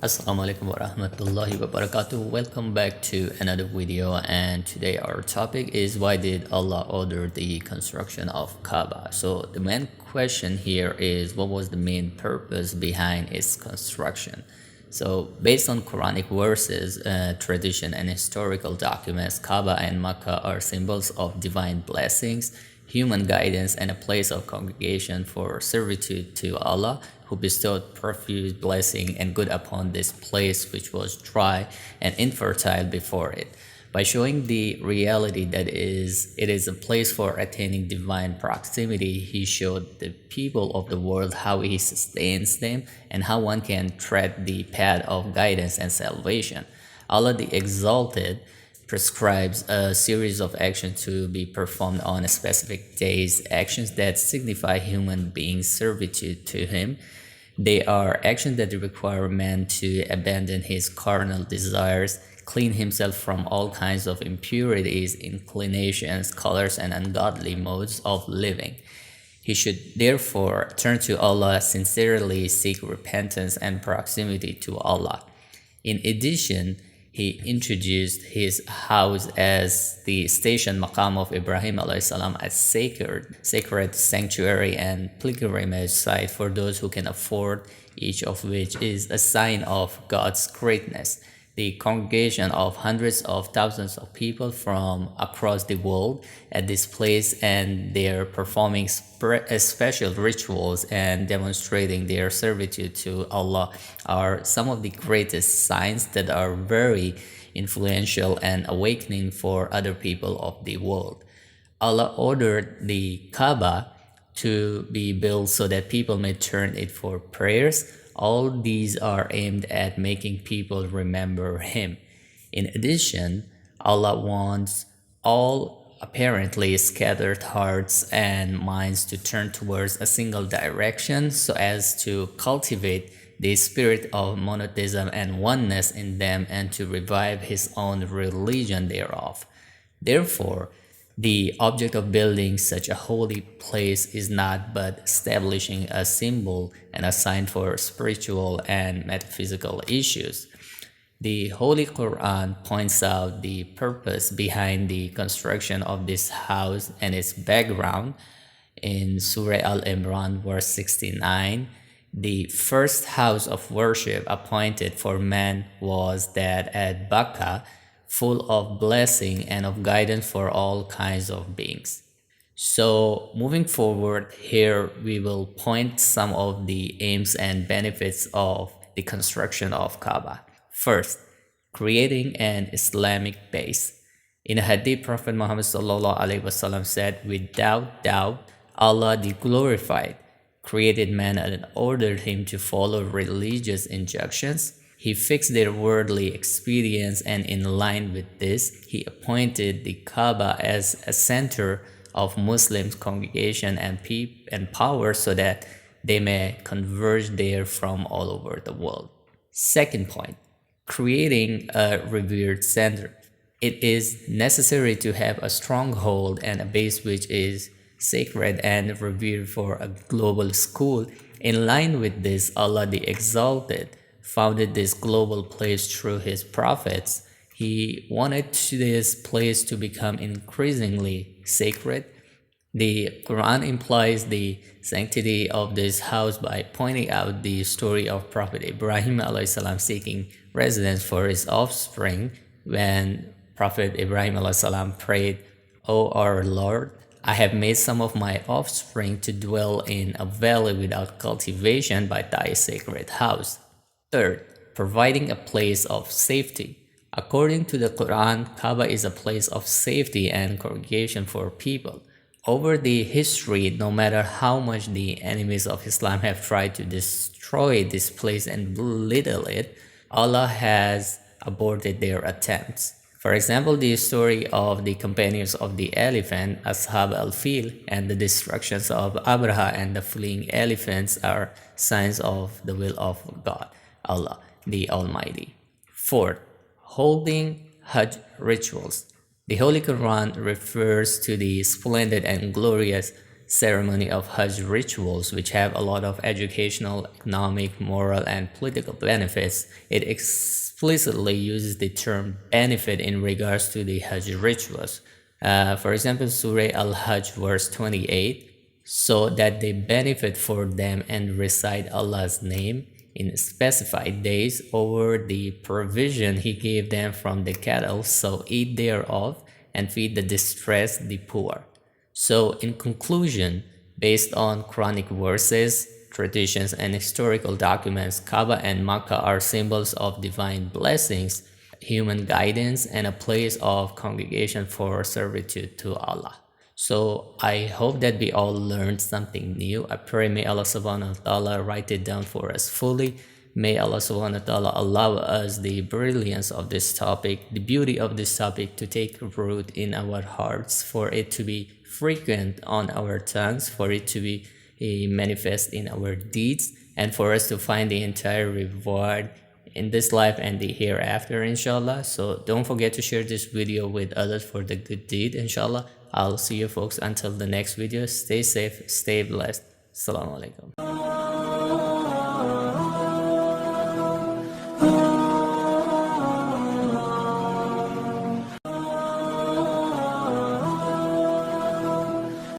Assalamu alaikum warahmatullahi wabarakatuh. Welcome back to another video, and today our topic is why did Allah order the construction of Kaaba? So the main question here is what was the main purpose behind its construction? So based on Quranic verses, tradition and historical documents, Kaaba and Makkah are symbols of divine blessings, human guidance, and a place of congregation for servitude to Allah, who bestowed profuse blessing and good upon this place which was dry and infertile before it. By showing the reality that it is a place for attaining divine proximity, he showed the people of the world how he sustains them and how one can tread the path of guidance and salvation. Allah the Exalted prescribes a series of actions to be performed on a specific days, actions that signify human beings' servitude to him. They are actions that require man to abandon his carnal desires, clean himself from all kinds of impurities, inclinations, colors, and ungodly modes of living. He should therefore turn to Allah, sincerely seek repentance and proximity to Allah. In addition, he introduced his house as the station maqam of Ibrahim alayhi salam as sacred sanctuary and pilgrimage site for those who can afford, each of which is a sign of God's greatness. The congregation of hundreds of thousands of people from across the world at this place, and they're performing special rituals and demonstrating their servitude to Allah, are some of the greatest signs that are very influential and awakening for other people of the world. Allah ordered the Kaaba to be built so that people may turn it for prayers. All these are aimed at making people remember Him. In addition, Allah wants all apparently scattered hearts and minds to turn towards a single direction so as to cultivate the spirit of monotheism and oneness in them and to revive His own religion thereof. Therefore, the object of building such a holy place is not but establishing a symbol and a sign for spiritual and metaphysical issues. The Holy Quran points out the purpose behind the construction of this house and its background. In Surah Al-Imran, verse 69, the first house of worship appointed for man was that at Bakkah, full of blessing and of guidance for all kinds of beings. So moving forward, here we will point some of the aims and benefits of the construction of Kaaba. First, creating an Islamic base. In a hadith, Prophet Muhammad ﷺ said, "Without doubt, Allah the Glorified created man and ordered him to follow religious injunctions. He fixed their worldly experience, and in line with this, he appointed the Kaaba as a center of Muslims' congregation and power so that they may converge there from all over the world." Second point, creating a revered center. It is necessary to have a stronghold and a base which is sacred and revered for a global school. In line with this, Allah the Exalted founded this global place through his prophets. He wanted this place to become increasingly sacred. The Quran implies the sanctity of this house by pointing out the story of Prophet Ibrahim alayhi salam seeking residence for his offspring when Prophet Ibrahim alayhi salam prayed, "O our Lord, I have made some of my offspring to dwell in a valley without cultivation by thy sacred house." Third, providing a place of safety. According to the Quran, Kaaba is a place of safety and congregation for people. Over the history, no matter how much the enemies of Islam have tried to destroy this place and belittle it, Allah has aborted their attempts. For example, the story of the companions of the elephant, Ashab al-Fil, and the destructions of Abraha and the fleeing elephants are signs of the will of God, Allah, the Almighty. Fourth, holding Hajj rituals. The Holy Quran refers to the splendid and glorious ceremony of Hajj rituals, which have a lot of educational, economic, moral, and political benefits. It explicitly uses the term benefit in regards to the Hajj rituals. For example, Surah Al-Hajj verse 28, so that they benefit for them and recite Allah's name in specified days over the provision he gave them from the cattle, so eat thereof and feed the distressed, the poor. So in conclusion, based on Quranic verses, traditions, and historical documents, Kaaba and Makkah are symbols of divine blessings, human guidance, and a place of congregation for servitude to Allah. So I hope that we all learned something new. I pray may Allah subhanahu wa ta'ala write it down for us fully. May Allah subhanahu wa ta'ala allow us the brilliance of this topic, the beauty of this topic to take root in our hearts, for it to be frequent on our tongues, for it to be manifest in our deeds, and for us to find the entire reward in this life and the hereafter, inshallah. So don't forget to share this video with others for the good deed, inshallah. I'll see you folks until the next video. Stay safe, stay blessed. Assalamu alaikum.